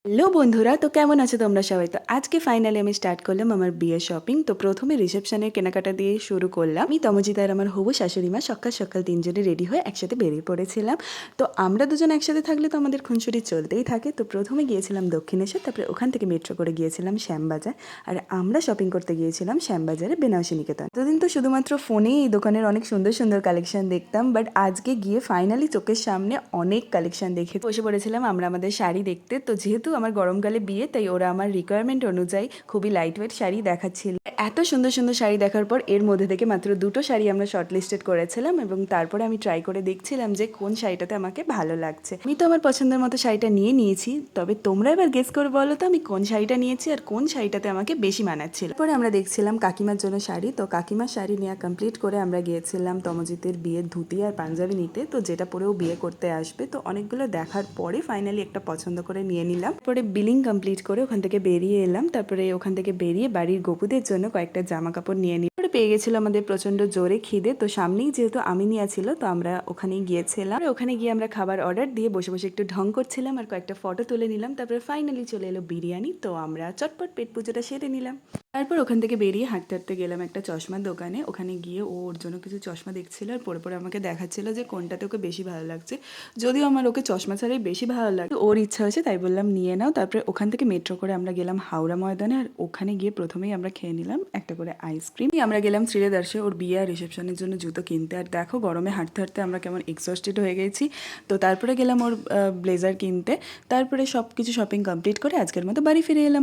Hello বন্ধুরা, তো কেমন আছো তোমরা সবাই? তো আজকে ফাইনালি আমি স্টার্ট করলাম আমার বিয়ের শপিং। তো প্রথমে রিসেপশনের কেনাকাটা দিয়ে শুরু করলাম। আমি তমজিৎ আর আমার হবু শাশুড়ি মা সকাল সকাল তিনজনে রেডি হয়ে একসাথে বেরিয়ে পড়েছিলাম। তো আমরা দুজন একসাথে থাকলে তো আমাদের খুনসুটি চলতেই থাকে। তো প্রথমে গিয়েছিলাম দক্ষিণেশ্বর, তারপরে ওখান থেকে মেট্রো করে গিয়েছিলাম শ্যামবাজার। আর আমরা শপিং করতে গিয়েছিলাম শ্যামবাজারে বেনারসি নিকেতন। এতদিন তো শুধুমাত্র ফোনেই এই দোকানের অনেক সুন্দর সুন্দর কালেকশন দেখতাম, বাট আজকে গিয়ে ফাইনালি চোখের সামনে অনেক কালেকশন দেখে বসে পড়েছিলাম আমরা আমাদের শাড়ি দেখতে। তো যেহেতু আমার গরমকালে বিয়ে, তাই ওরা আমার রিকোয়ারমেন্ট অনুযায়ী খুবই লাইট ওয়েট শাড়ি দেখাচ্ছিল। এত সুন্দর সুন্দর শাড়ি দেখার পর এর মধ্যে থেকে মাত্র দুটো শাড়ি আমরা শর্ট লিস্টেড করেছিলাম, এবং তারপরে আমি ট্রাই করে দেখছিলাম যে কোন শাড়িটাতে আমাকে ভালো লাগছে। আমি তো আমার পছন্দের মতো শাড়িটা নিয়ে নিয়েছি, তবে তোমরা এবার গেস করে বলো তো আমি কোন শাড়িটা নিয়েছি আর কোন শাড়িটাতে আমাকে বেশি মানাচ্ছিল। পরে আমরা দেখছিলাম কাকিমার জন্য শাড়ি। তো কাকিমার শাড়ি নেওয়া কমপ্লিট করে আমরা গিয়েছিলাম তমজিতের বিয়ের ধুতি আর পাঞ্জাবি নিতে, তো যেটা পরেও বিয়ে করতে আসবে। তো অনেকগুলো দেখার পরে ফাইনালি একটা পছন্দ করে নিয়ে নিলাম। পরে বিলিং কমপ্লিট করে ওখান থেকে বেরিয়ে এলাম। তারপরে ওখান থেকে বেরিয়ে বাড়ির গপুদের জন্য কয়েকটা জামা কাপড় নিয়ে নিই। পরে পেয়ে গেছিল আমাদের প্রচন্ড জোরে খিদে। তো সামনেই যেহেতু আমিনিয়া ছিল, তো আমরা ওখানেই গিয়েছিলাম। ওখানে গিয়ে আমরা খাবার অর্ডার দিয়ে বসে বসে একটু ঢং করছিলাম আর কয়েকটা ফটো তুলে নিলাম। তারপরে ফাইনালি চলে এলো বিরিয়ানি। তো আমরা চটপট পেট পুজোটা সেরে নিলাম। তারপর ওখান থেকে বেরিয়ে হাঁটতে হাঁটতে গেলাম একটা চশমার দোকানে। ওখানে গিয়ে ওর জন্য কিছু চশমা দেখছিল আর পরে পরে আমাকে দেখাচ্ছিল যে কোনটাতে ওকে বেশি ভালো লাগছে। যদিও আমার ওকে চশমা ছাড়াই বেশি ভালো লাগে, ওর ইচ্ছা হয়েছে তাই বললাম নিয়ে নাও। তারপরে ওখান থেকে মেট্রো করে আমরা গেলাম হাওড়া ময়দানে, আর ওখানে গিয়ে প্রথমেই আমরা খেয়ে নিলাম একটা করে আইসক্রিম। আমরা গেলাম শ্রীলেদার্সে ওর বিয়ে আর রিসেপশনের জন্য জুতো কিনতে। আর দেখো গরমে হাঁটতে হাঁটতে আমরা কেমন এক্সস্টেড হয়ে গেছি। তো তারপরে গেলাম ওর ব্লেজার কিনতে। তারপরে সব কিছু শপিং কমপ্লিট করে আজকের মতো বাড়ি ফিরে এলাম।